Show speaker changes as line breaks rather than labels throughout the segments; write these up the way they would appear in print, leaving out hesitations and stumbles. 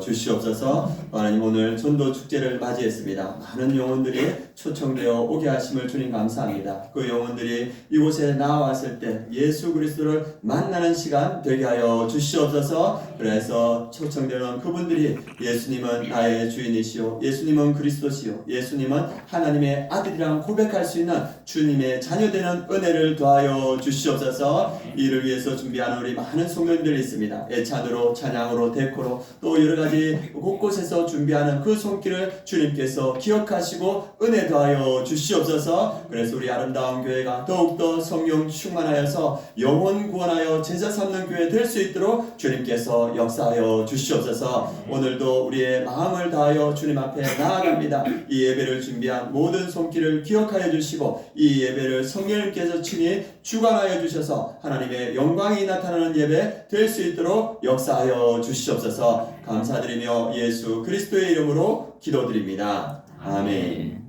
주시옵소서. 하나님, 오늘 전도 축제를 맞이했습니다. 많은 영혼들이 초청되어 오게 하심을 주님 감사합니다. 그 영혼들이 이곳에 나왔을 때 예수 그리스도를 만나는 시간 되게 하여 주시옵소서. 그래서 초청되는 그분들이 예수님은 나의 주인이시오, 예수님은 그리스도시오, 예수님은 하나님의 아들이랑 고백할 수 있는 주님의 자녀되는 은혜를 더하여 주시옵소서. 이를 위해서 준비하는 우리 많은 성도님들이 있습니다. 애찬으로, 찬양으로, 데코로, 또 여러가지 곳곳에서 준비하는 그 손길을 주님께서 기억하시고 은혜 더하여 주시옵소서. 그래서 우리 아름다운 교회가 더욱더 성령 충만하여서 영혼 구원하여 제자 삼는 교회 될 수 있도록 주님께서 역사하여 주시옵소서. 오늘도 우리의 마음을 다하여 주님 앞에 나아갑니다. 이 예배를 준비한 모든 손길을 기억하여 주시고 이 예배를 성령님께서 친히 주관하여 주셔서 하나님의 영광이 나타나는 예배 될 수 있도록 역사하여 주시옵소서. 감사드리며 예수 그리스도의 이름으로 기도드립니다. 아멘.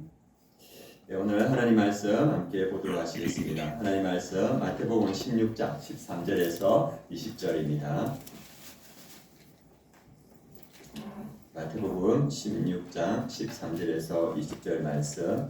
네, 오늘 하나님 말씀 함께 보도록 하시겠습니다. 하나님 말씀 마태복음 16장 13절에서 20절입니다. 마태복음 16장 13절에서 20절 말씀.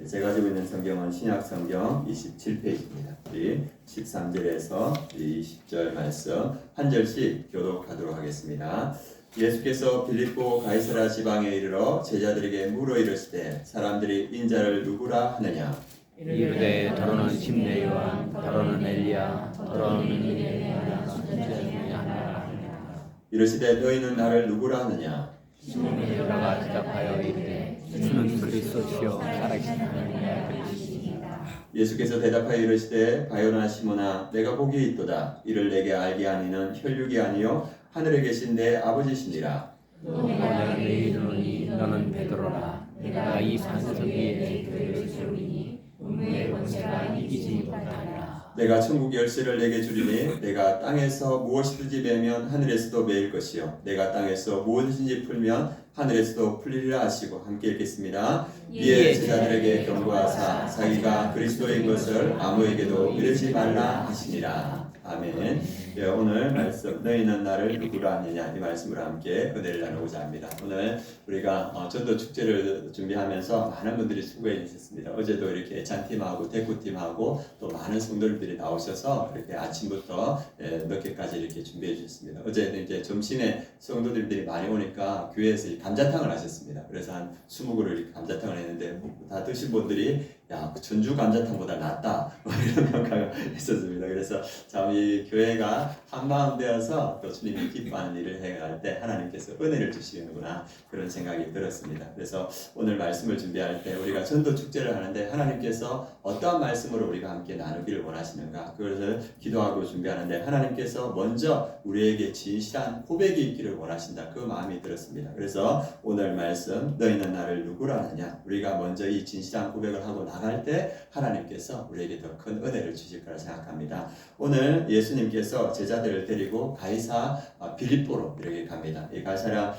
제가 가지고 있는 성경은 신약성경 27페이지입니다. 우리 13절에서 20절 말씀 한 절씩 교독하도록 하겠습니다. 예수께서 빌립보 가이사랴 지방에 이르러 제자들에게 물어 이르시되 사람들이 인자를 누구라 하느냐?
이르되 더러는 심내 요한, 더러는 엘리야, 더러는 이레미야, 선지자 중에 하나라 하느니라.
이르시되 너희는 나를 누구라 하느냐?
시몬 베드로가 대답하여 이르되 주는 그리스도시요 살아계신 하나님의 아들이시니라.
예수께서 대답하여 이르시되 바요나 시몬아 내가 복이 있도다. 이를 내게 알게 하니는 혈육이 아니요 하늘에 계신 내 아버지시니라.
내가 내 이르노니 너는 베드로라. 내가 이 산성 위에 내 교회를 세우리니 음부의 권세가 이기지 못하리라.
내가 천국 열쇠를 내게 주리니 내가 땅에서 무엇이든지 매면 하늘에서도 매일 것이요 내가 땅에서 무엇이든지 풀면 하늘에서도 풀리리라 하시고 함께 읽겠습니다. 이에 제자들에게 경고하사 자기가 그리스도인 것을 아무에게도 이르지 말라 하시니라. 아멘. 예, 오늘 말씀 너희는 나를 누구라 하느냐 이 말씀으로 함께 은혜를 나누고자 합니다. 오늘 우리가 전도 축제를 준비하면서 많은 분들이 수고해 주셨습니다. 어제도 이렇게 애찬팀하고 데코팀하고 또 많은 성도님들이 나오셔서 이렇게 아침부터 늦게까지 이렇게 준비해 주셨습니다. 어제는 이제 점심에 성도님들이 많이 오니까 교회에서 감자탕을 하셨습니다. 그래서 한 20그릇 이렇게 감자탕을 했는데 다 드신 분들이 야, 전주 감자탕보다 낫다 이런 평가가 있었습니다. 그래서 참 이 교회가 한마음 되어서 또 주님이 기뻐하는 일을 해갈 때 하나님께서 은혜를 주시는구나 그런 생각이 들었습니다. 그래서 오늘 말씀을 준비할 때 우리가 전도 축제를 하는데 하나님께서 어떠한 말씀으로 우리가 함께 나누기를 원하시는가 그것을 기도하고 준비하는데 하나님께서 먼저 우리에게 진실한 고백이 있기를 원하신다 그 마음이 들었습니다. 그래서 오늘 말씀 너희는 나를 누구라 하느냐 우리가 먼저 이 진실한 고백을 하고 나갈 때 하나님께서 우리에게 더 큰 은혜를 주실 거라 생각합니다. 오늘 예수님께서 제자들을 데리고 가이사 빌립보로 이렇게 갑니다. 이 가이사랴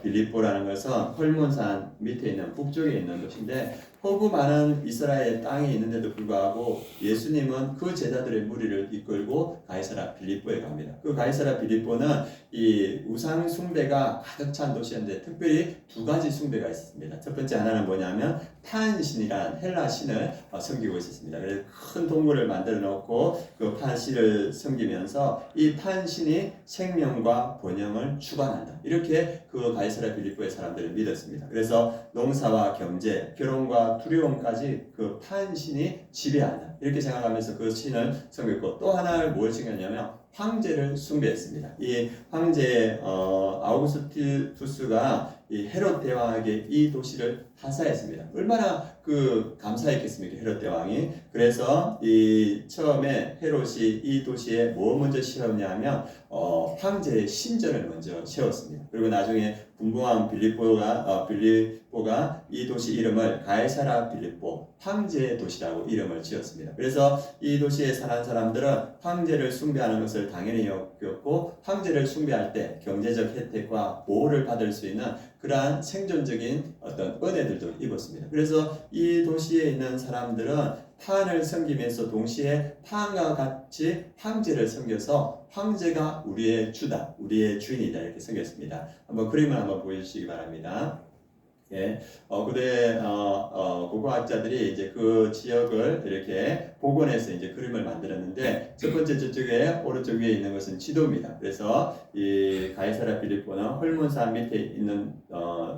빌립보라는 것은 헐몬산 밑에 있는 북쪽에 있는 곳인데 허구 많은 이스라엘 땅이 있는데도 불구하고 예수님은 그 제자들의 무리를 이끌고 가이사랴 빌립보에 갑니다. 그 가이사랴 빌립보는 이 우상 숭배가 가득 찬 도시였는데 특별히 두 가지 숭배가 있었습니다. 첫 번째 하나는 뭐냐면 판신이라는 헬라 신을 섬기고 있었습니다. 그래서 큰 동굴을 만들어 놓고 그 판신을 섬기면서 이 판신이 생명과 번영을 주관한다. 이렇게 그 가이사랴 빌립보의 사람들을 믿었습니다. 그래서 농사와 경제, 결혼과 두려움까지 그 판신이 지배한다. 이렇게 생각하면서 그 신을 섬겼고 또 하나를 뭘 챙겼냐면 황제를 숭배했습니다. 이 황제 아우구스투스가 이 헤롯 대왕에게 이 도시를 하사했습니다. 얼마나 그 감사했겠습니까, 헤롯 대왕이. 그래서 이 처음에 헤롯이 이 도시에 뭐 먼저 세웠냐면 황제의 신전을 먼저 세웠습니다. 그리고 나중에 분봉한 빌립보가 이 도시 이름을 가이사랴 빌립보 황제의 도시라고 이름을 지었습니다. 그래서 이 도시에 사는 사람들은 황제를 숭배하는 것을 당연히 여겼고 황제를 숭배할 때 경제적 혜택과 보호를 받을 수 있는 그러한 생존적인 어떤 은혜들도 입었습니다. 그래서 이 도시에 있는 사람들은 판을 섬기면서 동시에 판과 같이 황제를 섬겨서 황제가 우리의 주다, 우리의 주인이다 이렇게 섬겼습니다. 한번 그림을 한번 보여주시기 바랍니다. 예, 고대 고고학자들이 이제 그 지역을 이렇게 복원해서 이제 그림을 만들었는데 첫 번째 저쪽에 오른쪽 위에 있는 것은 지도입니다. 그래서 이 가이사랴 빌립보는 헐몬산 밑에 있는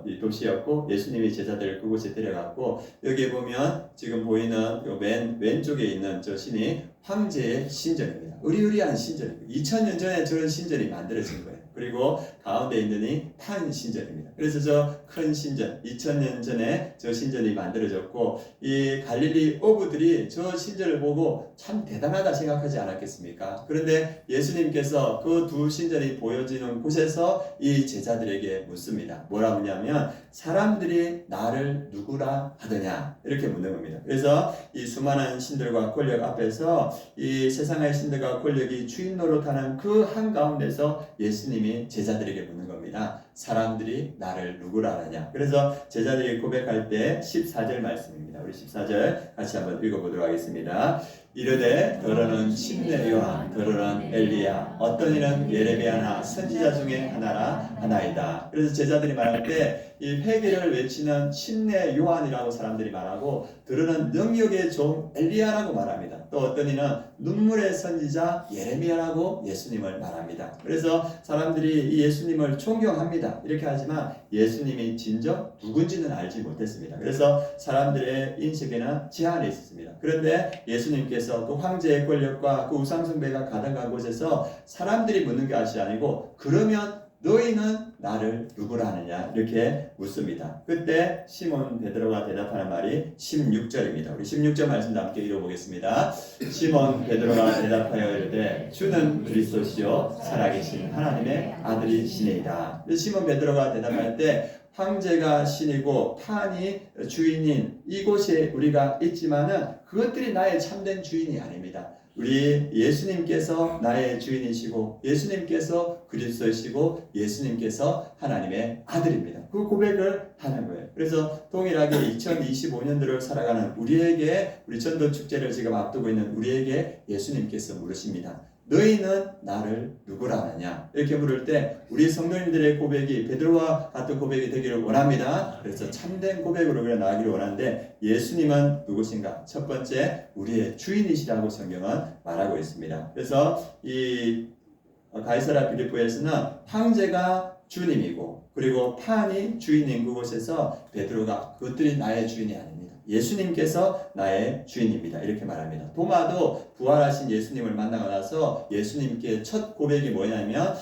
이 도시였고 예수님이 제자들을 그곳에 데려갔고 여기 보면 지금 보이는 맨 왼쪽에 있는 저 신이 황제의 신전입니다. 의리의리한 신전입니다. 2000년 전에 저런 신전이 만들어진 거예요. 그리고 가운데 있는 이 판 신전입니다. 그래서 저 큰 신전, 2000년 전에 저 신전이 만들어졌고 이 갈릴리 어부들이 저 신전을 보고 참 대단하다 생각하지 않았겠습니까? 그런데 예수님께서 그 두 신전이 보여지는 곳에서 이 제자들에게 묻습니다. 뭐라 묻냐면 사람들이 나를 누구라 하더냐 이렇게 묻는 겁니다. 그래서 이 수많은 신들과 권력 앞에서 이 세상의 신들과 권력이 주인 노릇하는 그 한가운데서 예수님이 제자들에게 묻는 겁니다. 사람들이 나를 누구라 하느냐. 그래서 제자들이 고백할 때 14절 말씀입니다. 우리 14절 같이 한번 읽어보도록 하겠습니다. 이르되 더러는 심내 요한, 더러는 엘리야, 어떤 이는 예레미야나 선지자 중에 하나이다. 그래서 제자들이 말할 때 이 회개를 외치는 심내 요한이라고 사람들이 말하고 더러는 능력의 종 엘리야라고 말합니다. 또 어떤 이는 눈물의 선지자 예레미야라고 예수님을 말합니다. 그래서 사람들이 이 예수님을 존경합니다. 이렇게 하지만 예수님이 진정 누군지는 알지 못했습니다. 그래서 사람들의 인식에는 제한이 있었습니다. 그런데 예수님께서 그 황제의 권력과 그 우상숭배가 가득한 곳에서 사람들이 묻는 것이 아니고 그러면 너희는 나를 누구라 하느냐 이렇게 묻습니다. 그때 시몬 베드로가 대답하는 말이 16절입니다. 우리 16절 말씀도 함께 읽어보겠습니다. 시몬 베드로가 대답하여 이르되 주는 그리스도시요 살아계신 하나님의 아들이시니이다. 시몬 베드로가 대답할 때 황제가 신이고 판이 주인인 이곳에 우리가 있지만은 그것들이 나의 참된 주인이 아닙니다. 우리 예수님께서 나의 주인이시고 예수님께서 그리스도이시고 예수님께서 하나님의 아들입니다. 그 고백을 하는 거예요. 그래서 동일하게 2025년도를 살아가는 우리에게 우리 전도 축제를 지금 앞두고 있는 우리에게 예수님께서 물으십니다. 너희는 나를 누구라 하느냐? 이렇게 물을 때 우리 성도님들의 고백이 베드로와 같은 고백이 되기를 원합니다. 그래서 참된 고백으로 우리가 나가기를 원하는데 예수님은 누구신가? 첫 번째 우리의 주인이시라고 성경은 말하고 있습니다. 그래서 이 가이사랴 빌립보에서는 황제가 주님이고 그리고 판이 주인인 그곳에서 베드로가 그것들이 나의 주인이 아닙니다. 예수님께서 나의 주인입니다. 이렇게 말합니다. 도마도 부활하신 예수님을 만나고 나서 예수님께 첫 고백이 뭐냐면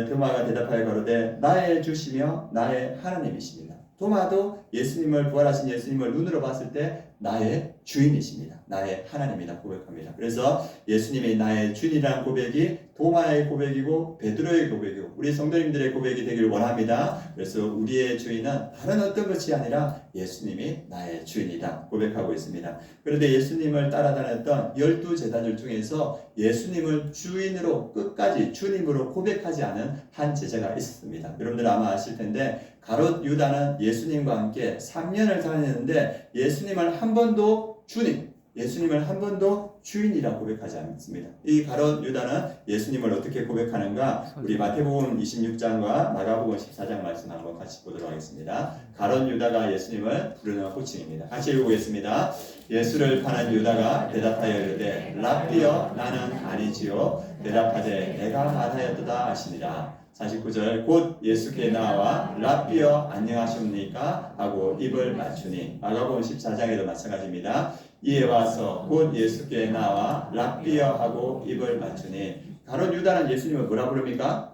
도마가 대답하여 가로되 나의 주시며 나의 하나님이십니다. 도마도 예수님을 부활하신 예수님을 눈으로 봤을 때 나의 주인이십니다. 나의 하나님이다 고백합니다. 그래서 예수님이 나의 주인이라는 고백이 도마의 고백이고 베드로의 고백이고 우리 성도님들의 고백이 되기를 원합니다. 그래서 우리의 주인은 다른 어떤 것이 아니라 예수님이 나의 주인이다 고백하고 있습니다. 그런데 예수님을 따라다녔던 12제자들 중에서 예수님을 주인으로 끝까지 주님으로 고백하지 않은 한 제자가 있었습니다. 여러분들 아마 아실 텐데 가롯 유다는 예수님과 함께 3년을 다녔는데 예수님을 한 번도 주님, 예수님을 한 번도 주인이라 고백하지 않습니다. 이 가롯 유다는 예수님을 어떻게 고백하는가? 우리 마태복음 26장과 마가복음 14장 말씀 한번 같이 보도록 하겠습니다. 가롯 유다가 예수님을 부르는 호칭입니다. 같이 읽어보겠습니다. 예수를 파는 유다가 대답하여 이르되 랍비여 나는 아니지요. 대답하되 내가 말하였도다 하시니라. 49절 곧 예수께 나와 랍비여 안녕하십니까 하고 입을 맞추니 마가복음 14장에도 마찬가지입니다. 이에 와서 곧 예수께 나와 랍비여 하고 입을 맞추니 가롯 유다는 예수님을 뭐라 부릅니까?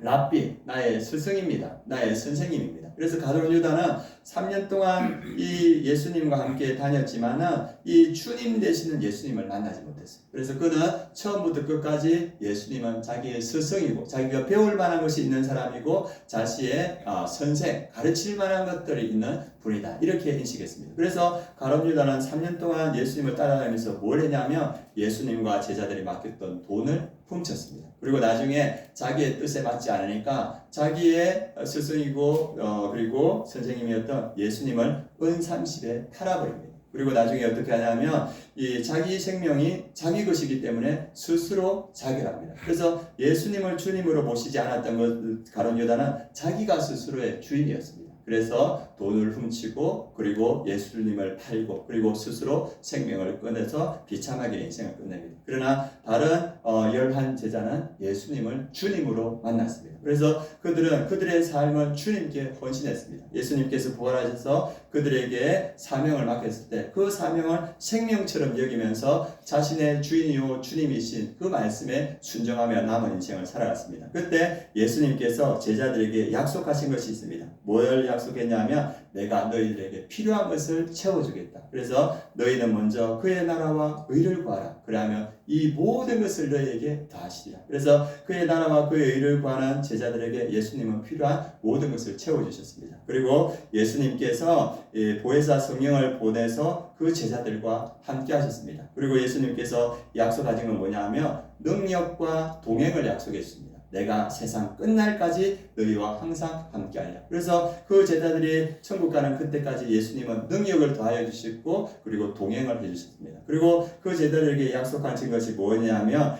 랍비, 나의 스승입니다. 나의 선생님입니다. 그래서 가롯 유다는 3년 동안 이 예수님과 함께 다녔지만은 이 주님 되시는 예수님을 만나지 못했어요. 그래서 그는 처음부터 끝까지 예수님은 자기의 스승이고 자기가 배울 만한 것이 있는 사람이고 자신의 선생, 가르칠 만한 것들이 있는 분이다. 이렇게 인식했습니다. 그래서 가롯 유다는 3년 동안 예수님을 따라다니면서 뭘 했냐면 예수님과 제자들이 맡겼던 돈을 훔쳤습니다. 그리고 나중에 자기의 뜻에 맞지 않으니까 자기의 스승이고 그리고 선생님이었던 예수님을 은삼십에 팔아버립니다. 그리고 나중에 어떻게 하냐면 이 자기 생명이 자기 것이기 때문에 스스로 자결합니다. 그래서 예수님을 주님으로 모시지 않았던 것 가룟 유다는 자기가 스스로의 주인이었습니다. 그래서 돈을 훔치고 그리고 예수님을 팔고 그리고 스스로 생명을 꺼내서 비참하게 인생을 끝냅니다. 그러나 다른 11 제자는 예수님을 주님으로 만났습니다. 그래서 그들은 그들의 삶을 주님께 헌신했습니다. 예수님께서 부활하셔서 그들에게 사명을 맡겼을 때 그 사명을 생명처럼 여기면서 자신의 주인이요 주님이신 그 말씀에 순종하며 남은 인생을 살아갔습니다. 그때 예수님께서 제자들에게 약속하신 것이 있습니다. 뭘 약속했냐면 내가 너희들에게 필요한 것을 채워주겠다. 그래서 너희는 먼저 그의 나라와 의를 구하라. 그러면 이 모든 것을 너희에게 더하시리라. 그래서 그의 나라와 그의 의를 구하는 제자들에게 예수님은 필요한 모든 것을 채워주셨습니다. 그리고 예수님께서 보혜사 성령을 보내서 그 제자들과 함께 하셨습니다. 그리고 예수님께서 약속하신 건 뭐냐 하면 능력과 동행을 약속해 주십니다. 내가 세상 끝날까지 너희와 항상 함께하리라. 그래서 그 제자들이 천국 가는 그때까지 예수님은 능력을 더하여 주셨고 그리고 동행을 해주셨습니다. 그리고 그 제자들에게 약속하신 것이 뭐냐면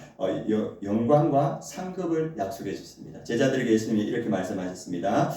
영광과 상급을 약속해 주셨습니다. 제자들에게 예수님이 이렇게 말씀하셨습니다.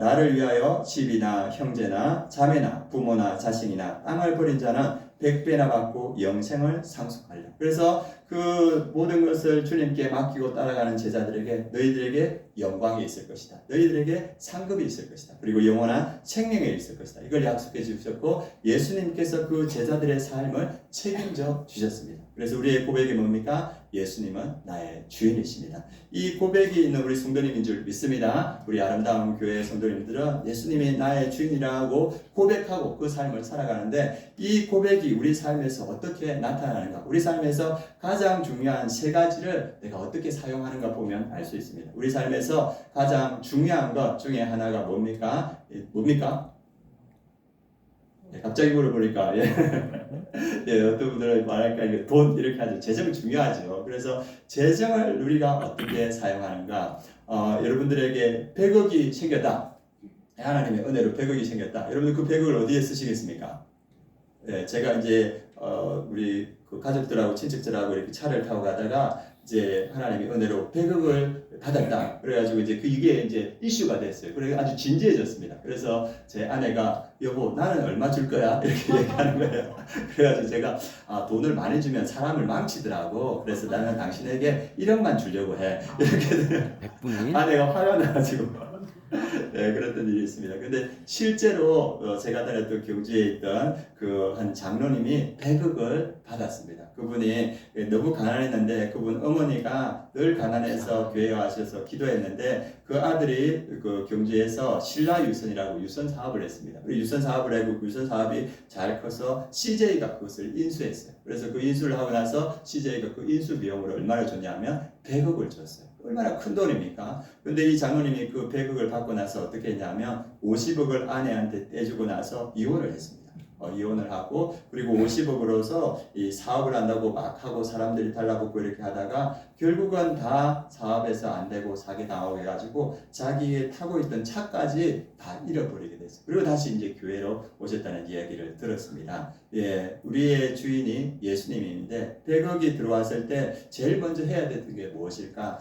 나를 위하여 집이나 형제나 자매나 부모나 자식이나 땅을 버린 자는 100배나 받고 영생을 상속하리라. 그래서 그 모든 것을 주님께 맡기고 따라가는 제자들에게 너희들에게 영광이 있을 것이다. 너희들에게 상급이 있을 것이다. 그리고 영원한 생명이 있을 것이다. 이걸 약속해 주셨고 예수님께서 그 제자들의 삶을 책임져 주셨습니다. 그래서 우리의 고백이 뭡니까? 예수님은 나의 주인이십니다. 이 고백이 있는 우리 성도님인 줄 믿습니다. 우리 아름다운 교회 성도님들은 예수님이 나의 주인이라고 고백하고 그 삶을 살아가는데 이 고백이 우리 삶에서 어떻게 나타나는가? 우리 삶에서 가장 중요한 3가지를 내가 어떻게 사용하는가 보면 알 수 있습니다. 우리 삶에서 가장 중요한 것 중에 하나가 뭡니까? 갑자기 물어보니까 어떤 분들은 말할까 이게 돈 이렇게 하죠. 재정 중요하죠. 그래서 재정을 우리가 어떻게 사용하는가? 여러분들에게 100억이 생겼다. 하나님의 은혜로 100억이 생겼다. 여러분들 그 100억을 어디에 쓰시겠습니까? 제가 이제 우리 그 가족들하고 친척들하고 이렇게 차를 타고 가다가 이제 하나님의 은혜로 100억을 받았다. 그래가지고 이제 이게 이제 이슈가 됐어요. 그래서 아주 진지해졌습니다. 그래서 제 아내가 여보 나는 얼마 줄 거야? 이렇게 얘기하는 거예요. 그래가지고 제가 돈을 많이 주면 사람을 망치더라고. 그래서 나는 당신에게 1억만 주려고 해. 이렇게 아내가 화가 나가지고 그랬던 일이 있습니다. 근데 실제로 제가 다녔던 경주에 있던 그 한 장로님이 100억을 받았습니다. 그분이 너무 가난했는데 그분 어머니가 늘 가난해서 교회에 와셔서 기도했는데 그 아들이 그 경주에서 신라유선이라고 유선 사업을 했습니다. 유선 사업을 하고 그 유선 사업이 잘 커서 CJ가 그것을 인수했어요. 그래서 그 인수를 하고 나서 CJ가 그 인수 비용으로 얼마를 줬냐면 100억을 줬어요. 얼마나 큰 돈입니까? 근데 이 장로님이 그 100억을 받고 나서 어떻게 했냐면 50억을 아내한테 떼주고 나서 이혼을 했습니다. 이혼을 하고 그리고 50억으로서 이 사업을 한다고 막 하고 사람들이 달라붙고 이렇게 하다가 결국은 다 사업에서 안 되고 사기 당하고 해가지고 자기 타고 있던 차까지 다 잃어버리게 됐어요. 그리고 다시 이제 교회로 오셨다는 이야기를 들었습니다. 우리의 주인이 예수님인데 100억이 들어왔을 때 제일 먼저 해야 되는 게 무엇일까?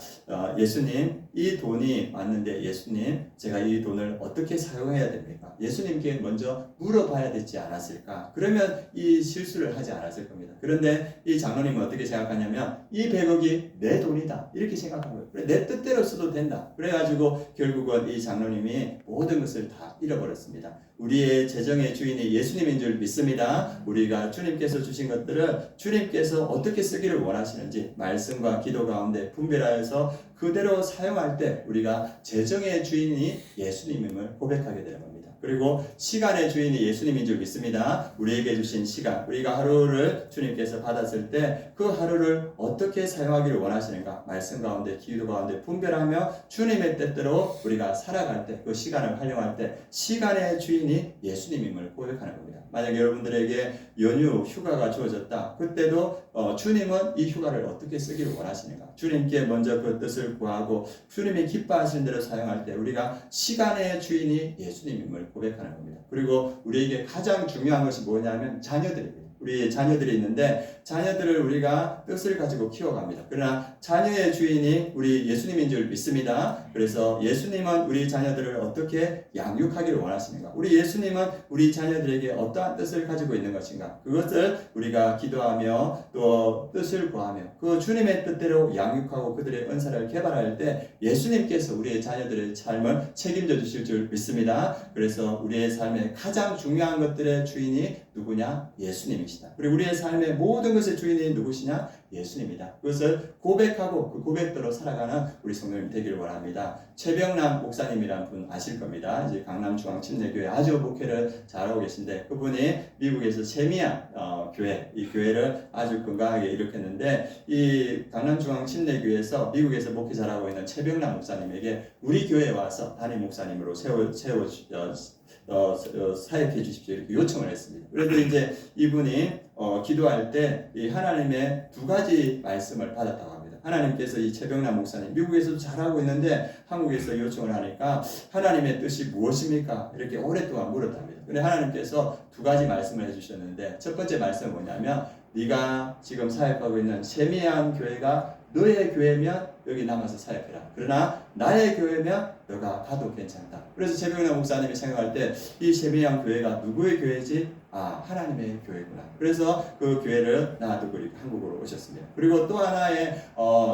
예수님 이 돈이 왔는데 예수님 제가 이 돈을 어떻게 사용해야 됩니까? 예수님께 먼저 물어봐야 되지 않았을까? 그러면 이 실수를 하지 않았을 겁니다. 그런데 이 장로님은 어떻게 생각하냐면 이 100억이 내 돈이다 이렇게 생각한 거예요. 그래, 내 뜻대로 써도 된다. 그래가지고 결국은 이 장로님이 모든 것을 다 잃어버렸습니다. 우리의 재정의 주인이 예수님인 줄 믿습니다. 우리가 주님께서 주신 것들을 주님께서 어떻게 쓰기를 원하시는지 말씀과 기도 가운데 분별하여서 그대로 사용할 때 우리가 재정의 주인이 예수님임을 고백하게 되는 겁니다. 그리고 시간의 주인이 예수님인 줄 믿습니다. 우리에게 주신 시간, 우리가 하루를 주님께서 받았을 때 그 하루를 어떻게 사용하기를 원하시는가 말씀 가운데 기도 기도 가운데 분별하며 주님의 뜻대로 우리가 살아갈 때, 그 시간을 활용할 때 시간의 주인이 예수님임을 고백하는 겁니다. 만약 여러분들에게 연휴 휴가가 주어졌다. 그때도 주님은 이 휴가를 어떻게 쓰기를 원하시는가? 주님께 먼저 그 뜻을 구하고 주님이 기뻐하시는 대로 사용할 때 우리가 시간의 주인이 예수님임을 고백하는 겁니다. 그리고 우리에게 가장 중요한 것이 뭐냐면 자녀들입니다. 우리 자녀들이 있는데 자녀들을 우리가 뜻을 가지고 키워갑니다. 그러나 자녀의 주인이 우리 예수님인 줄 믿습니다. 그래서 예수님은 우리 자녀들을 어떻게 양육하기를 원하시는가? 우리 예수님은 우리 자녀들에게 어떠한 뜻을 가지고 있는 것인가? 그것을 우리가 기도하며 또 뜻을 구하며 그 주님의 뜻대로 양육하고 그들의 은사를 개발할 때 예수님께서 우리의 자녀들의 삶을 책임져 주실 줄 믿습니다. 그래서 우리의 삶의 가장 중요한 것들의 주인이 누구냐? 예수님이시다. 그리고 우리의 삶의 모든 것의 주인이 누구시냐? 예수님이다. 그것을 고백하고 그 고백대로 살아가는 우리 성도님 되기를 원합니다. 최병남 목사님이란 분 아실 겁니다. 이제 강남중앙침례교회 아주 목회를 잘하고 계신데 그분이 미국에서 세미안 교회, 이 교회를 아주 건강하게 일으켰는데 이 강남중앙침례교회에서 미국에서 목회 잘하고 있는 최병남 목사님에게 우리 교회에 와서 담임 목사님으로 사역해 주십시오 이렇게 요청을 했습니다. 그래서 이제 이분이 기도할 때 이 하나님의 두 가지 말씀을 받았다고 합니다. 하나님께서 이 최병남 목사님 미국에서도 잘하고 있는데 한국에서 요청을 하니까 하나님의 뜻이 무엇입니까? 이렇게 오랫동안 물었답니다. 근데 하나님께서 두 가지 말씀을 해주셨는데 첫 번째 말씀은 뭐냐면 네가 지금 사역하고 있는 세미안 교회가 너의 교회면 여기 남아서 사역해라. 그러나 나의 교회면 너가 가도 괜찮다. 그래서 최병남 목사님이 생각할 때 이 세미안 교회가 누구의 교회지? 아, 하나님의 교회구나. 그래서 그 교회를 놔두고 한국으로 오셨습니다. 그리고 또 하나의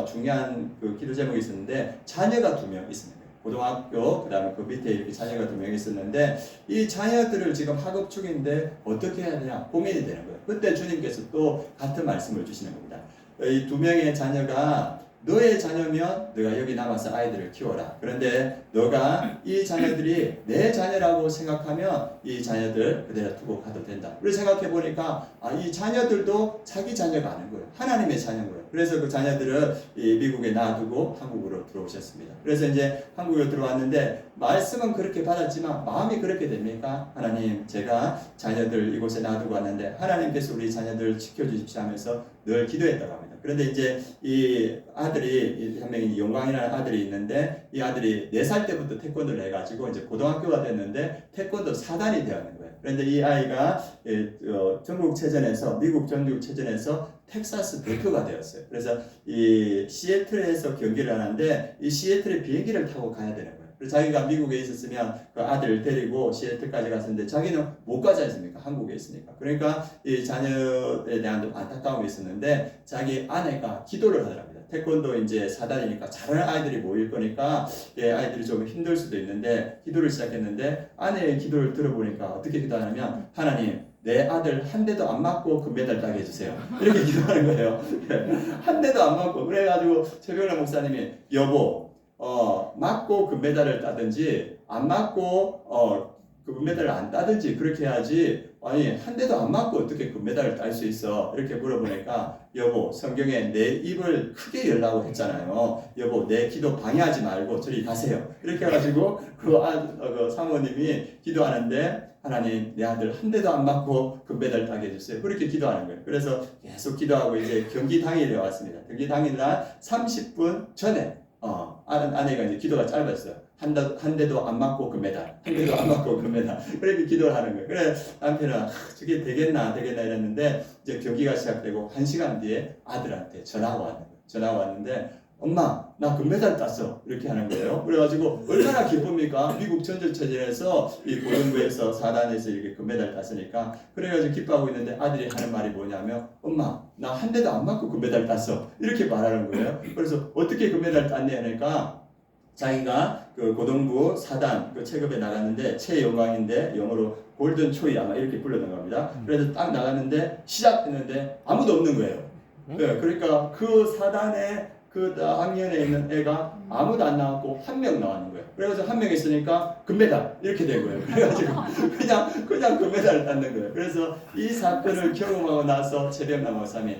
중요한 그 기도 제목이 있었는데 자녀가 2명 있습니다. 고등학교 그다음에 그 밑에 이렇게 자녀가 2명 있었는데 이 자녀들을 지금 학업 중인데 어떻게 해야 되냐 고민이 되는 거예요. 그때 주님께서 또 같은 말씀을 주시는 겁니다. 이 2명의 자녀가 너의 자녀면 너가 여기 남아서 아이들을 키워라. 그런데 너가 이 자녀들이 내 자녀라고 생각하면 이 자녀들 그대로 두고 가도 된다. 그래서 생각해 보니까 이 자녀들도 자기 자녀가 아닌 거예요. 하나님의 자녀인 거예요. 그래서 그 자녀들을 이 미국에 놔두고 한국으로 들어오셨습니다. 그래서 이제 한국으로 들어왔는데 말씀은 그렇게 받았지만 마음이 그렇게 됩니까? 하나님, 제가 자녀들 이곳에 놔두고 왔는데 하나님께서 우리 자녀들 지켜주십시오 하면서 늘 기도했다고 합니다. 그런데 이제 이 아들이 한 명이 영광이라는 아들이 있는데 이 아들이 4살 때부터 태권도를 해가지고 이제 고등학교가 됐는데 태권도 4단이 되었는 거예요. 그런데 이 아이가 전국체전에서 미국 전국체전에서 텍사스 대표가 되었어요. 그래서 이 시애틀에서 경기를 하는데 이 시애틀에 비행기를 타고 가야 되는 거예요. 그래서 자기가 미국에 있었으면 그 아들을 데리고 시애틀까지 갔었는데 자기는 못 가지 않습니까? 한국에 있으니까. 그러니까 이 자녀에 대한 안타까움이 있었는데 자기 아내가 기도를 하더랍니다. 태권도 이제 4단이니까 잘하는 아이들이 모일 거니까 아이들이 좀 힘들 수도 있는데 기도를 시작했는데 아내의 기도를 들어보니까 어떻게 기도하냐면 하나님 내 아들 한 대도 안 맞고 금메달 따게 해주세요. 이렇게 기도하는 거예요. 한 대도 안 맞고 그래가지고 최병남 목사님이 여보 맞고 금메달을 따든지 안 맞고 그 금메달을 안 따든지 그렇게 해야지 아니 한 대도 안 맞고 어떻게 금메달을 딸 수 있어 이렇게 물어보니까 여보 성경에 내 입을 크게 열라고 했잖아요. 여보 내 기도 방해하지 말고 저리 가세요. 이렇게 해가지고 그 사모님이 기도하는데 하나님 내 아들 한 대도 안 맞고 금메달 따게 해주세요. 그렇게 기도하는 거예요. 그래서 계속 기도하고 이제 경기 당일에 왔습니다. 경기 당일날 30분 전에 아내가 이제 기도가 짧았어요. 한 대도 안 맞고 금메달, 한 대도 안 맞고 금메달. 그렇게 기도를 하는 거예요. 그래 남편은 저게 되겠나 이랬는데 이제 경기가 시작되고 1시간 뒤에 아들한테 전화가 왔는 거예요. 전화가 왔는데 엄마 나 금메달 땄어 이렇게 하는 거예요. 그래가지고 얼마나 기쁩니까? 미국 전주체전에서 이 고등부에서 4단에서 이렇게 금메달 땄으니까 그래가지고 기뻐하고 있는데 아들이 하는 말이 뭐냐면 엄마 나 한 대도 안 맞고 금메달 땄어 이렇게 말하는 거예요. 그래서 어떻게 금메달 땄냐 하니까 자기가 그 고등부 4단 그 체급에 나갔는데 최영광인데 영어로 골든 초이 아마 이렇게 불렀던 겁니다. 그래서 딱 나갔는데 시작했는데 아무도 없는 거예요. 네, 그러니까 그 4단에 그 학년에 있는 애가 아무도 안 나왔고 한 명 나왔는 거예요. 그래가지고 한 명 있으니까 금메달 이렇게 된 거예요. 그래가지고 그냥 금메달을 땄는 거예요. 그래서 이 사건을 경험하고 나서 최병남 목사님이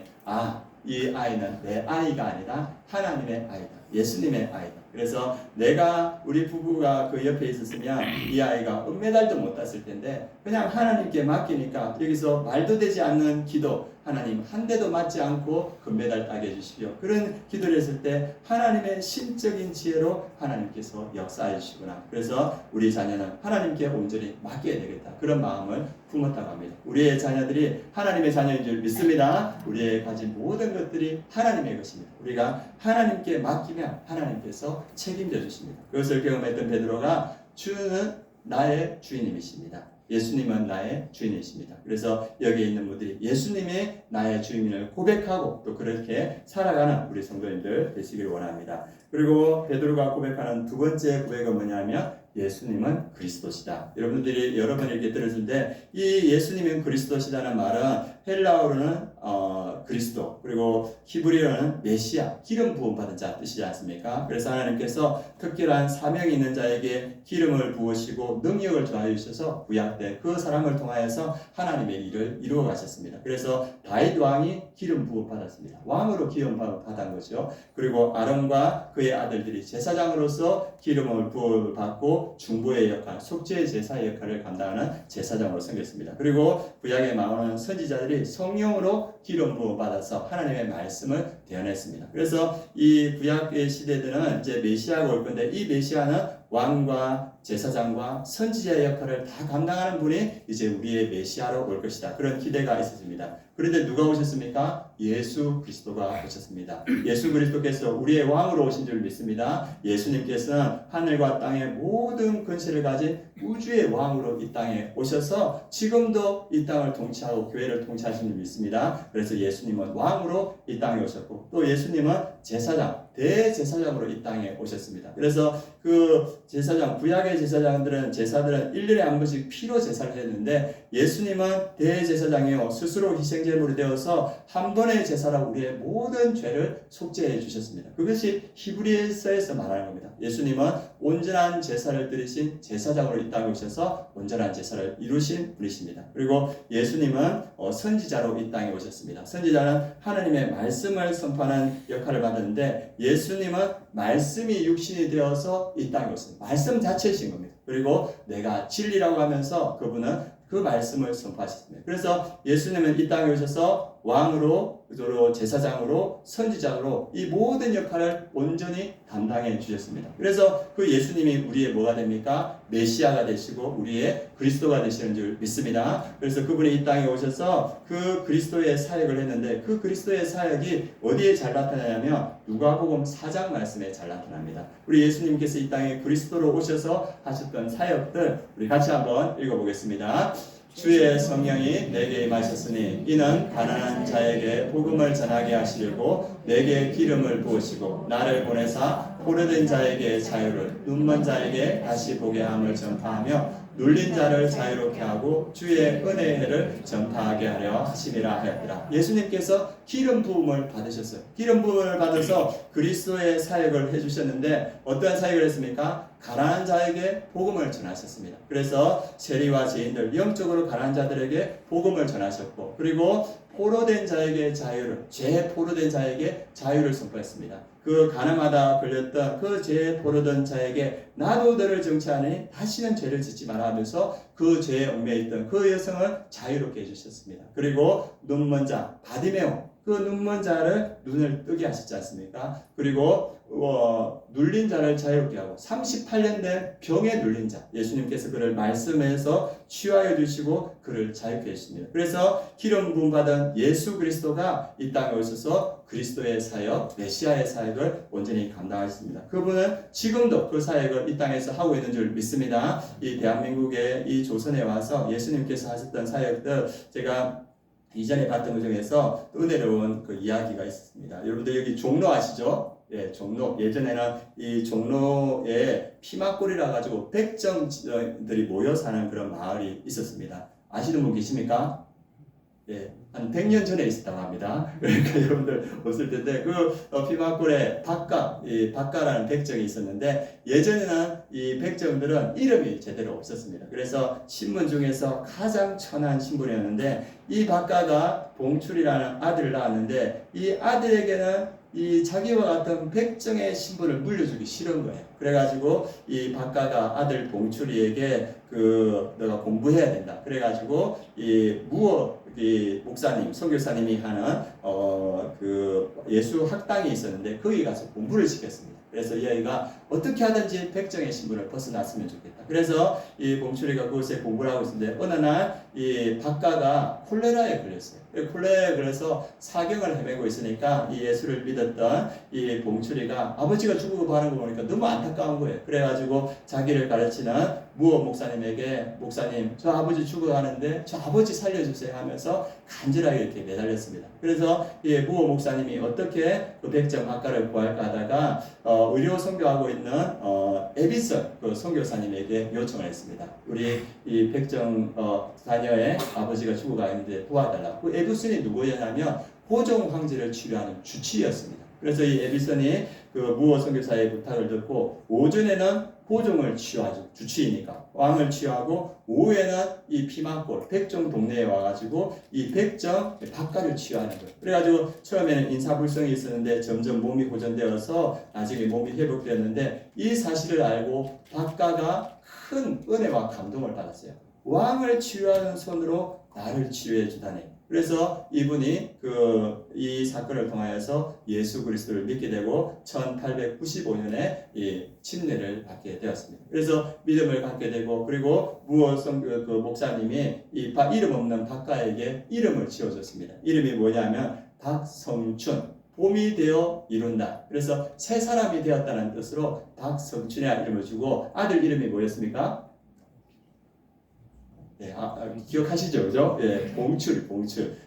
이 아이는 내 아이가 아니라 하나님의 아이다. 예수님의 아이다. 그래서 내가 우리 부부가 그 옆에 있었으면 이 아이가 은메달도 못 땄을 텐데 그냥 하나님께 맡기니까 여기서 말도 되지 않는 기도, 하나님 한 대도 맞지 않고 금메달 따게 해주십시오. 그런 기도를 했을 때 하나님의 신적인 지혜로 하나님께서 역사해 주시구나. 그래서 우리 자녀는 하나님께 온전히 맡겨야 되겠다. 그런 마음을 품었다고 합니다. 우리의 자녀들이 하나님의 자녀인 줄 믿습니다. 우리의 가진 모든 것들이 하나님의 것입니다. 우리가 하나님께 맡기면 하나님께서 책임져 주십니다. 그것을 경험했던 베드로가 주는 나의 주인님이십니다. 예수님은 나의 주인이십니다. 그래서 여기에 있는 분들이 예수님이 나의 주인을 고백하고 또 그렇게 살아가는 우리 성도님들 되시길 원합니다. 그리고 베드로가 고백하는 두 번째 고백은 뭐냐면 예수님은 그리스도시다. 여러분들이 여러 번 이렇게 들었을 때 이 예수님은 그리스도시다는 말은 헬라어로는 그리스도, 그리고 히브리어는 메시아, 기름 부음 받은 자 뜻이지 않습니까? 그래서 하나님께서 특별한 사명이 있는 자에게 기름을 부으시고 능력을 더하여 주셔서 구약 때 그 사람을 통하여서 하나님의 일을 이루어 가셨습니다. 그래서 다윗 왕이 기름 부음 받았습니다. 왕으로 기름 부음 받은 거죠. 그리고 아론과 그의 아들들이 제사장으로서 기름을 부음 받고 중보의 역할, 속죄의 제사의 역할을 감당하는 제사장으로 생겼습니다. 그리고 구약에 나오는 선지자들이 성령으로 기름 부음 받아서 하나님의 말씀을 대언했습니다. 그래서 이 구약의 시대들은 이제 메시아가 올 건데 이 메시아는 왕과 제사장과 선지자의 역할을 다 감당하는 분이 이제 우리의 메시아로 올 것이다. 그런 기대가 있었습니다. 그런데 누가 오셨습니까? 예수 그리스도가 오셨습니다. 예수 그리스도께서 우리의 왕으로 오신 줄 믿습니다. 예수님께서는 하늘과 땅의 모든 권세를 가진 우주의 왕으로 이 땅에 오셔서 지금도 이 땅을 통치하고 교회를 통치하시는 줄 믿습니다. 그래서 예수님은 왕으로 이 땅에 오셨고 또 예수님은 제사장, 대제사장으로 이 땅에 오셨습니다. 그래서 그 제사장, 구약의 제사장들은 제사들은 1년에 한 번씩 피로 제사를 했는데 예수님은 대제사장이요 스스로 희생제물이 되어서 한 번의 제사로 우리의 모든 죄를 속죄해 주셨습니다. 그것이 히브리서에서 말하는 겁니다. 예수님은 온전한 제사를 드리신 제사장으로 이 땅에 오셔서 온전한 제사를 이루신 분이십니다. 그리고 예수님은 선지자로 이 땅에 오셨습니다. 선지자는 하나님의 말씀을 선포하는 역할을 받았는데 예수님은 말씀이 육신이 되어서 이 땅에 오셨습니다. 말씀 자체이신 겁니다. 그리고 내가 진리라고 하면서 그분은 그 말씀을 선포하셨습니다. 그래서 예수님은 이 땅에 오셔서 왕으로, 제사장으로, 선지자로 이 모든 역할을 온전히 담당해 주셨습니다. 그래서 그 예수님이 우리의 뭐가 됩니까? 메시아가 되시고 우리의 그리스도가 되시는 줄 믿습니다. 그래서 그분이 이 땅에 오셔서 그 그리스도의 사역을 했는데 그 그리스도의 사역이 어디에 잘 나타나냐면 누가복음 4장 말씀에 잘 나타납니다. 우리 예수님께서 이 땅에 그리스도로 오셔서 하셨던 사역들 우리 같이 한번 읽어보겠습니다. 주의 성령이 내게 임하셨으니 이는 가난한 자에게 복음을 전하게 하시려고 내게 기름을 부으시고 나를 보내사 포로된 자에게 자유를, 눈먼 자에게 다시 보게 함을 전파하며 눌린 자를 자유롭게 하고 주의 은혜의 해를 전파하게 하려 하심이라 하였더라. 예수님께서 기름 부음을 받으셨어요. 기름 부음을 받아서 그리스도의 사역을 해주셨는데 어떠한 사역을 했습니까? 가난한 자에게 복음을 전하셨습니다. 그래서 세리와 죄인들, 영적으로 가난한 자들에게 복음을 전하셨고 그리고 포로된 자에게 자유를, 죄에 포로된 자에게 자유를 선포했습니다. 그 가늠하다 걸렸던 그 죄에 포로된 자에게 나도 너를 정죄하니 다시는 죄를 짓지 마라 하면서 그 죄에 얽매여 있던 그 여성을 자유롭게 해주셨습니다. 그리고 눈먼 자, 바디메오, 그 눈먼 자를 눈을 뜨게 하셨지 않습니까? 그리고 눌린 자를 자유롭게 하고 38년 된 병에 눌린 자, 예수님께서 그를 말씀에서 치유하여 주시고 그를 자유케 해주십니다. 그래서 기름 부음 받은 예수 그리스도가 이 땅에 오셔서 그리스도의 사역, 메시아의 사역을 온전히 감당하셨습니다. 그분은 지금도 그 사역을 이 땅에서 하고 있는 줄 믿습니다. 이 대한민국의 이 조선에 와서 예수님께서 하셨던 사역들 제가 이전에 봤던 것 중에서 은혜로운 그 이야기가 있습니다. 여러분들 여기 종로 아시죠? 예, 종로. 예전에는 이 종로에 피막골이라 가지고 백정들이 모여 사는 그런 마을이 있었습니다. 아시는 분 계십니까? 예, 한 100년 전에 있었다고 합니다. 그러니까 여러분들 없을 텐데 그 피막골에 박가라는 백정이 있었는데 예전에는 이 백정들은 이름이 제대로 없었습니다. 그래서 신분 중에서 가장 천한 신분이었는데 이 박가가 봉출이라는 아들을 낳았는데 이 아들에게는 이 자기와 같은 백정의 신분을 물려주기 싫은 거예요. 그래가지고 이 박가가 아들 봉출이에게 너가 공부해야 된다. 그래가지고 이 목사님, 선교사님이 하는 예수 학당이 있었는데 거기 가서 공부를 시켰습니다. 그래서 이 아이가 어떻게 하든지 백정의 신분을 벗어났으면 좋겠다. 그래서 이 봉출이가 그곳에 공부를 하고 있는데 어느 날 이 박가가 콜레라에 걸렸어요. 콜레라에 걸려서 사경을 헤매고 있으니까 이 예수를 믿었던 이 봉출이가 아버지가 죽고 가는 거 보니까 너무 안타까운 거예요. 그래가지고 자기를 가르치는 무어 목사님에게 목사님 저 아버지 죽어가는데 저 아버지 살려주세요 하면서 간절하게 이렇게 매달렸습니다. 그래서 이 무어 목사님이 어떻게 그 백정 박가를 구할까 하다가 의료 선교하고 있는 에비슨 그 선교사님에게 요청을 했습니다. 우리 이 백정 자녀의 아버지가 죽어가 있는데 도와달라. 그 에비슨이 누구였냐면 호종 황제를 치료하는 주치였습니다. 그래서 이 에비슨이 그 무어 선교사의 부탁을 듣고 오전에는 호종을 치유하죠. 주치이니까 왕을 치유하고 오후에는 이 피막골 백정 동네에 와가지고 이 백정 박가를 치유하는 거예요. 그래가지고 처음에는 인사불성이 있었는데 점점 몸이 호전되어서 나중에 몸이 회복되었는데 이 사실을 알고 박가가 큰 은혜와 감동을 받았어요. 왕을 치유하는 손으로 나를 치유해 주다니. 그래서 이분이 이 사건을 통하여서 예수 그리스도를 믿게 되고 1895년에 이 침례를 받게 되었습니다. 그래서 믿음을 갖게 되고 그리고 무어성 그 목사님이 이 이름 없는 박가에게 이름을 지어줬습니다. 이름이 뭐냐면 박성춘. 봄이 되어 이룬다. 그래서 새 사람이 되었다는 뜻으로 박성춘의 이름을 주고 아들 이름이 뭐였습니까? 네, 기억하시죠, 그죠? 예, 봉출.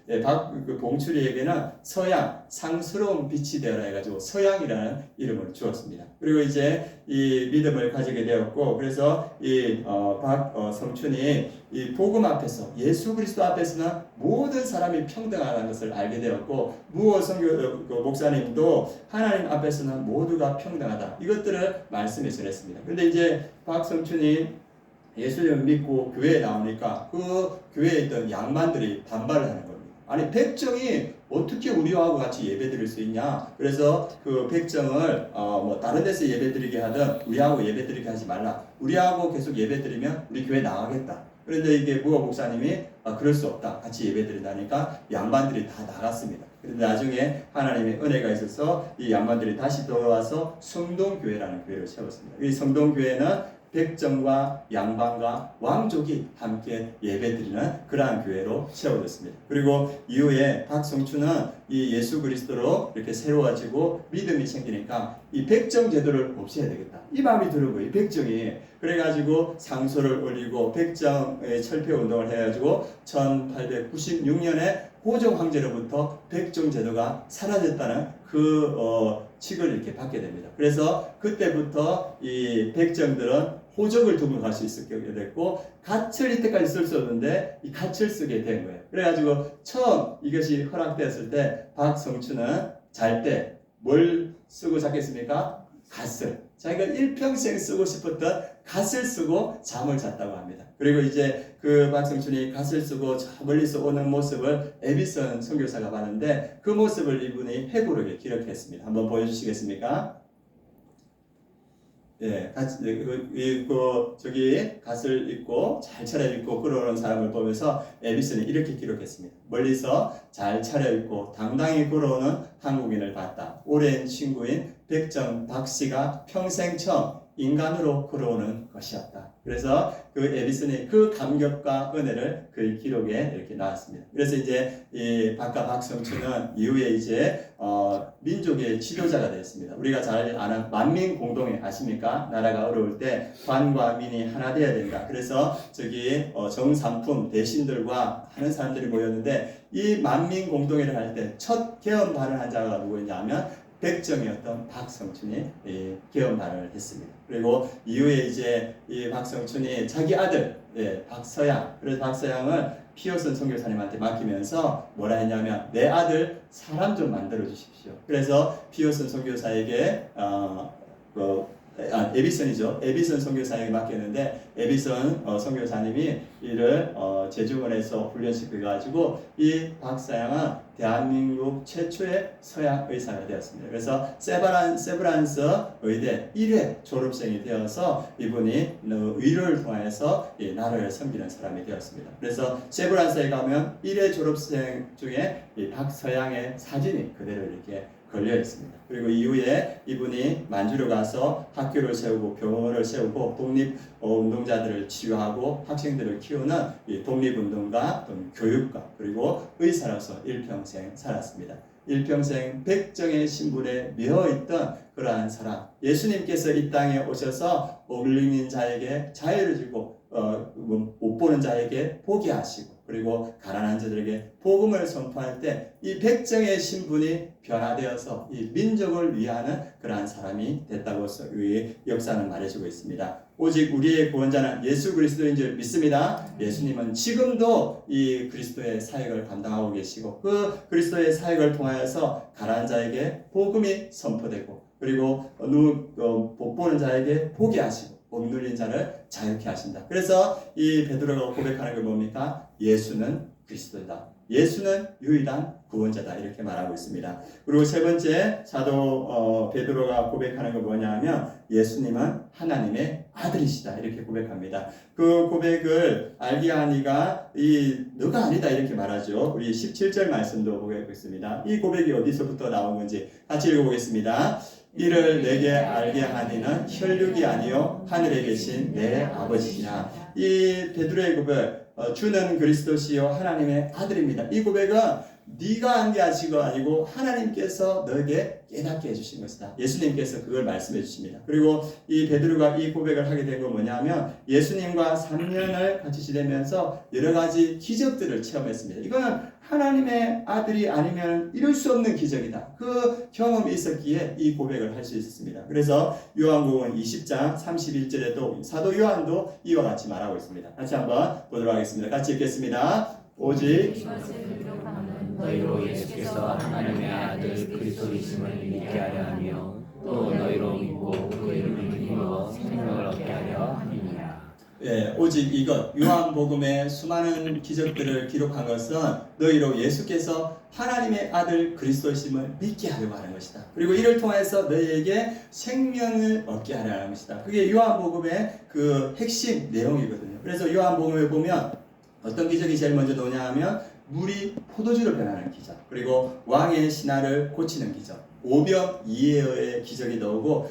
예, 봉출이에게는 서양, 상스러운 빛이 되어라 해가지고 서양이라는 이름을 주었습니다. 그리고 이제 이 믿음을 가지게 되었고, 그래서 이 성춘이 이 복음 앞에서, 예수 그리스도 앞에서는 모든 사람이 평등하다는 것을 알게 되었고, 무어 목사님도 하나님 앞에서는 모두가 평등하다. 이것들을 말씀해 전했습니다. 그런데 이제 박성춘이 예수님을 믿고 교회에 나오니까 그 교회에 있던 양반들이 반발을 하는 겁니다. 아니 백정이 어떻게 우리하고 같이 예배드릴 수 있냐? 그래서 그 백정을 다른 데서 예배드리게 하든 우리하고 예배드리게 하지 말라. 우리하고 계속 예배드리면 우리 교회 나가겠다. 그런데 이게 무어 목사님이 그럴 수 없다. 같이 예배드린다니까 양반들이 다 나갔습니다. 그런데 나중에 하나님의 은혜가 있어서 이 양반들이 다시 돌아와서 성동교회라는 교회를 세웠습니다. 이 성동교회는 백정과 양반과 왕족이 함께 예배드리는 그러한 교회로 세워졌습니다. 그리고 이후에 박성춘은 이 예수 그리스도로 이렇게 새로워지고 믿음이 생기니까 이 백정 제도를 없애야 되겠다. 이 마음이 드는 거예요. 백정이. 그래가지고 상소를 올리고 백정의 철폐 운동을 해가지고 1896년에 호종 황제로부터 백정 제도가 사라졌다는 칙을 이렇게 받게 됩니다. 그래서 그때부터 이 백정들은 호적을 두고 갈 수 있게 됐고 갓을 이때까지 쓸 수 없는데 이 갓을 쓰게 된 거예요. 그래가지고 처음 이것이 허락되었을 때 박성춘은 잘 때 뭘 쓰고 잤겠습니까? 갓을. 자기가 일평생 쓰고 싶었던 갓을 쓰고 잠을 잤다고 합니다. 그리고 이제 그 박성춘이 갓을 쓰고 저 멀리서 오는 모습을 에비슨 선교사가 봤는데 그 모습을 이분이 회고록에 기록했습니다. 한번 보여주시겠습니까? 예, 저기 갓을 입고 잘 차려입고 끌어오는 사람을 보면서 에비슨이 이렇게 기록했습니다. 멀리서 잘 차려입고 당당히 걸어오는 한국인을 봤다. 오랜 친구인 백정 박씨가 평생 처음 인간으로 걸어오는 것이었다. 그래서 그 에비슨이 그 감격과 은혜를 그 기록에 이렇게 나왔습니다. 그래서 이제 이 박가 박성춘은 이후에 이제 민족의 지도자가 되었습니다. 우리가 잘 아는 만민 공동회 아십니까? 나라가 어려울 때 관과 민이 하나 되어야 된다. 그래서 저기 정삼품 대신들과 많은 사람들이 모였는데 이 만민 공동회를 할 때 첫 개헌 발언한 자가 누구였냐면 백정이었던 박성춘이 개헌 발언을 했습니다. 그리고 이후에 이제 이 박성춘이 자기 아들 박서양, 그래서 박서양을 피어슨 선교사님한테 맡기면서 뭐라 했냐면 내 아들 사람 좀 만들어 주십시오. 그래서 피어슨 선교사에게 에비슨이죠. 에비슨 선교사에게 맡겼는데 에비슨 선교사님이 이를 재중원에서 훈련시켜가지고 이 박사양은 대한민국 최초의 서양 의사가 되었습니다. 그래서 세브란스 의대 1회 졸업생이 되어서 이분이 의료를 통해서 이 나라를 섬기는 사람이 되었습니다. 그래서 세브란스에 가면 1회 졸업생 중에 이 박서양의 사진이 그대로 이렇게 걸려 있습니다. 그리고 이후에 이분이 만주로 가서 학교를 세우고 병원을 세우고 독립운동자들을 치유하고 학생들을 키우는 이 독립운동가, 교육가, 그리고 의사로서 일평생 살았습니다. 일평생 백정의 신분에 매어있던 그러한 사람, 예수님께서 이 땅에 오셔서 옥눌린 자에게 자유를 주고 못 보는 자에게 보게 하시고, 그리고 가난한 자들에게 복음을 선포할 때 이 백정의 신분이 변화되어서 이 민족을 위하는 그러한 사람이 됐다고서 이 역사는 말해주고 있습니다. 오직 우리의 구원자는 예수 그리스도인 줄 믿습니다. 예수님은 지금도 이 그리스도의 사역을 감당하고 계시고, 그 그리스도의 사역을 통하여서 가난한 자에게 복음이 선포되고, 그리고 못 보는 자에게 보게 하시고, 옥눌린 자를 자유케 하신다. 그래서 이 베드로가 고백하는 게 뭡니까? 예수는 그리스도다. 예수는 유일한 구원자다. 이렇게 말하고 있습니다. 그리고 세 번째 사도 베드로가 고백하는 거 뭐냐면 예수님은 하나님의 아들이시다. 이렇게 고백합니다. 그 고백을 알게 하니가 너가 아니다. 이렇게 말하죠. 우리 17절 말씀도 보겠습니다. 이 고백이 어디서부터 나온 건지 같이 읽어보겠습니다. 이를 내게 알게 하니는 혈육이 아니요 하늘에 계신 내 아버지시나. 이 베드로의 고백, 주는 그리스도시요 하나님의 아들입니다. 이 고백은 네가 한 게 아니고 하나님께서 너에게 깨닫게 해주신 것이다. 예수님께서 그걸 말씀해 주십니다. 그리고 이 베드로가 이 고백을 하게 된 건 뭐냐면 예수님과 3년을 같이 지내면서 여러 가지 기적들을 체험했습니다. 이거는 하나님의 아들이 아니면 이룰 수 없는 기적이다. 그 경험이 있었기에 이 고백을 할 수 있었습니다. 그래서 요한복음 20장 31절에도 사도 요한도 이와 같이 말하고 있습니다. 같이 한번 보도록 하겠습니다. 같이 읽겠습니다. 오직
너희로 예수께서 하나님의 아들 그리스도이심을 믿게 하려 하며 또 너희로 믿고 그 이름을 힘입어 생명을 얻게 하려 함이니라.
예, 오직 이것, 요한복음의 수많은 기적들을 기록한 것은 너희로 예수께서 하나님의 아들 그리스도이심을 믿게 하려고 하는 것이다. 그리고 이를 통해서 너희에게 생명을 얻게 하려는 것이다. 그게 요한복음의 그 핵심 내용이거든요. 그래서 요한복음에 보면 어떤 기적이 제일 먼저 나오냐 하면 물이 포도주로 변하는 기적, 그리고 왕의 신하를 고치는 기적, 오병이어의 기적이 나오고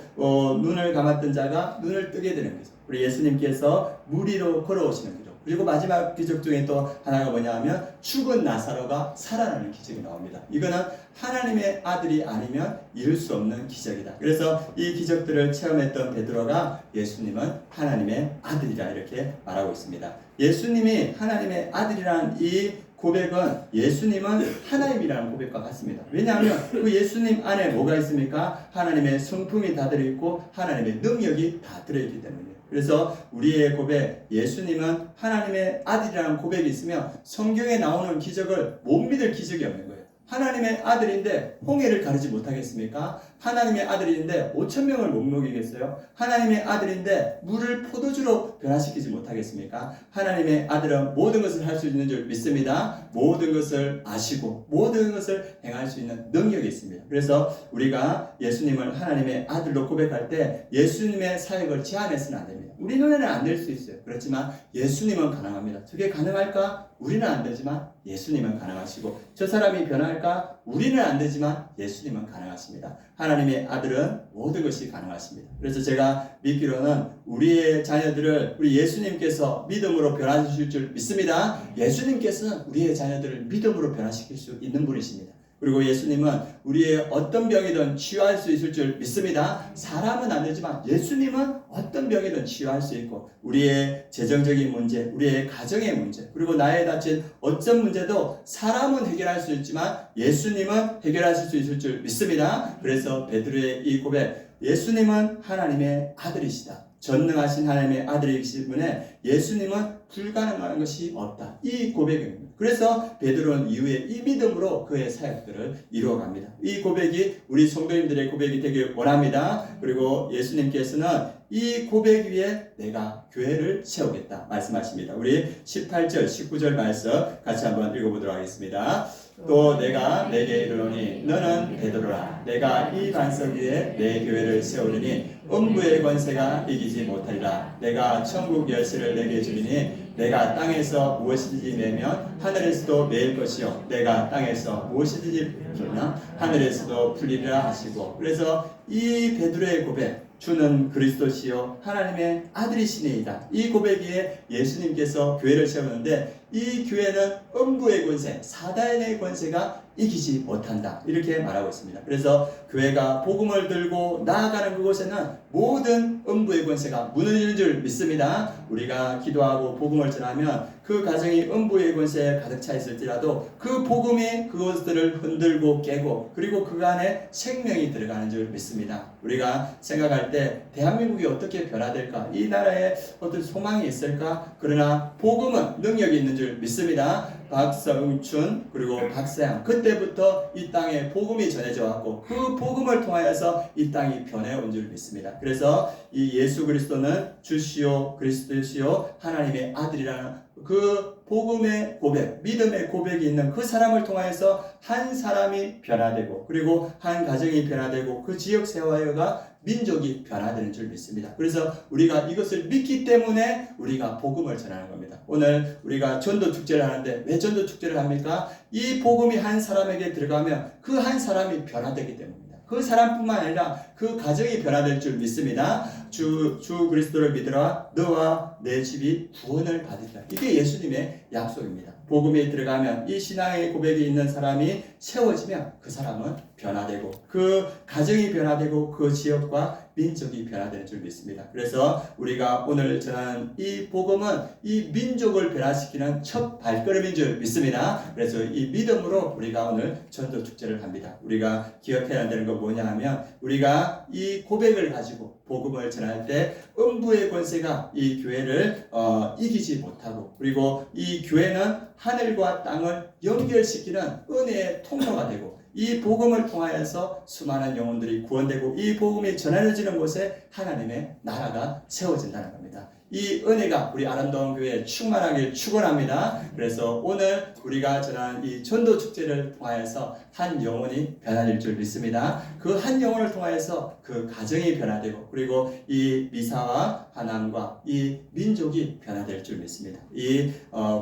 눈을 감았던 자가 눈을 뜨게 되는 기적, 우리 예수님께서 물 위로 걸어오시는 기적, 그리고 마지막 기적 중에 또 하나가 뭐냐 하면 죽은 나사로가 살아나는 기적이 나옵니다. 이거는 하나님의 아들이 아니면 이룰 수 없는 기적이다. 그래서 이 기적들을 체험했던 베드로가 예수님은 하나님의 아들이라 이렇게 말하고 있습니다. 예수님이 하나님의 아들이라는 이 고백은 예수님은 하나님이라는 고백과 같습니다. 왜냐하면 그 예수님 안에 뭐가 있습니까? 하나님의 성품이 다 들어있고 하나님의 능력이 다 들어있기 때문이에요. 그래서 우리의 고백, 예수님은 하나님의 아들이라는 고백이 있으면 성경에 나오는 기적을 못 믿을 기적이 없는 거예요. 하나님의 아들인데 홍해를 가르지 못하겠습니까? 하나님의 아들인데 5,000명을 못 먹이겠어요? 하나님의 아들인데 물을 포도주로 변화시키지 못하겠습니까? 하나님의 아들은 모든 것을 할 수 있는 줄 믿습니다. 모든 것을 아시고 모든 것을 행할 수 있는 능력이 있습니다. 그래서 우리가 예수님을 하나님의 아들로 고백할 때 예수님의 사역을 제한해서는 안 됩니다. 우리 눈에는 안 될 수 있어요. 그렇지만 예수님은 가능합니다. 그게 가능할까? 우리는 안 되지만 예수님은 가능하시고, 저 사람이 변할까? 우리는 안 되지만 예수님은 가능하십니다. 하나님의 아들은 모든 것이 가능하십니다. 그래서 제가 믿기로는 우리의 자녀들을 우리 예수님께서 믿음으로 변화시킬 줄 믿습니다. 예수님께서는 우리의 자녀들을 믿음으로 변화시킬 수 있는 분이십니다. 그리고 예수님은 우리의 어떤 병이든 치유할 수 있을 줄 믿습니다. 사람은 안 되지만 예수님은 어떤 병이든 치유할 수 있고, 우리의 재정적인 문제, 우리의 가정의 문제, 그리고 나의 닥친 어떤 문제도 사람은 해결할 수 있지만 예수님은 해결하실 수 있을 줄 믿습니다. 그래서 베드로의 이 고백, 예수님은 하나님의 아들이시다. 전능하신 하나님의 아들이기 때문에 예수님은 불가능한 것이 없다. 이 고백입니다. 그래서 베드로는 이후에 이 믿음으로 그의 사역들을 이루어갑니다. 이 고백이 우리 성도님들의 고백이 되길 원합니다. 그리고 예수님께서는 이 고백 위에 내가 교회를 세우겠다 말씀하십니다. 우리 18절, 19절 말씀 같이 한번 읽어보도록 하겠습니다. 또 내가 내게 이르노니 너는 베드로라. 내가 이 반석 위에 내 교회를 세우리니 음부의 권세가 이기지 못하리라. 내가 천국 열쇠를 내게 주리니 내가 땅에서 무엇이든지 매면 하늘에서도 매일 것이요 내가 땅에서 무엇이든지 풀면 하늘에서도 풀리리라 하시고, 그래서 이 베드로의 고백, 주는 그리스도시요 하나님의 아들이시니이다. 이 고백에 예수님께서 교회를 세우는데 이 교회는 음부의 권세, 사단의 권세가 이기지 못한다. 이렇게 말하고 있습니다. 그래서 교회가 복음을 들고 나아가는 그곳에는 모든 음부의 권세가 무너지는 줄 믿습니다. 우리가 기도하고 복음을 전하면 그 가정이 음부의 권세에 가득 차 있을지라도 그 복음이 그것들을 흔들고 깨고 그리고 그 안에 생명이 들어가는 줄 믿습니다. 우리가 생각할 때 대한민국이 어떻게 변화될까? 이 나라에 어떤 소망이 있을까? 그러나 복음은 능력이 있는 줄 믿습니다. 박성춘 그리고 박사양, 그때부터 이 땅에 복음이 전해져 왔고 그 복음을 통하여서 이 땅이 변해온 줄 믿습니다. 그래서 이 예수 그리스도는 주시오 그리스도시오 하나님의 아들이라는 그 복음의 고백, 믿음의 고백이 있는 그 사람을 통하여서 한 사람이 변화되고 그리고 한 가정이 변화되고 그 지역 세화가 민족이 변화되는 줄 믿습니다. 그래서 우리가 이것을 믿기 때문에 우리가 복음을 전하는 겁니다. 오늘 우리가 전도 축제를 하는데 왜 전도 축제를 합니까? 이 복음이 한 사람에게 들어가면 그 한 사람이 변화되기 때문입니다. 그 사람뿐만 아니라 그 가정이 변화될 줄 믿습니다. 주 그리스도를 믿으라 너와 내 집이 구원을 받으리라. 이게 예수님의 약속입니다. 복음이 들어가면 이 신앙의 고백이 있는 사람이 세워지면 그 사람은 변화되고 그 가정이 변화되고 그 지역과 민족이 변화되는 줄 믿습니다. 그래서 우리가 오늘 전하는 이 복음은 이 민족을 변화시키는 첫 발걸음인 줄 믿습니다. 그래서 이 믿음으로 우리가 오늘 전도 축제를 합니다. 우리가 기억해야 되는 건 뭐냐 하면 우리가 이 고백을 가지고 복음을 전할 때 음부의 권세가 이 교회를 이기지 못하고 그리고 이 교회는 하늘과 땅을 연결시키는 은혜의 통로가 되고 이 복음을 통하여서 수많은 영혼들이 구원되고 이 복음이 전해지는 곳에 하나님의 나라가 세워진다는 겁니다. 이 은혜가 우리 아름다운 교회에 충만하길 축원합니다. 그래서 오늘 우리가 전하는 이 전도 축제를 통하여서 한 영혼이 변화될 줄 믿습니다. 그 한 영혼을 통하여서 그 가정이 변화되고 그리고 이 미사와 하나님과 이 민족이 변화될 줄 믿습니다. 이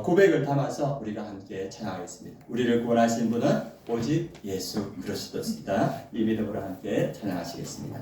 고백을 담아서 우리가 함께 찬양하겠습니다. 우리를 구원하신 분은 오직 예수 그리스도시다. 이 믿음으로 함께 찬양하시겠습니다.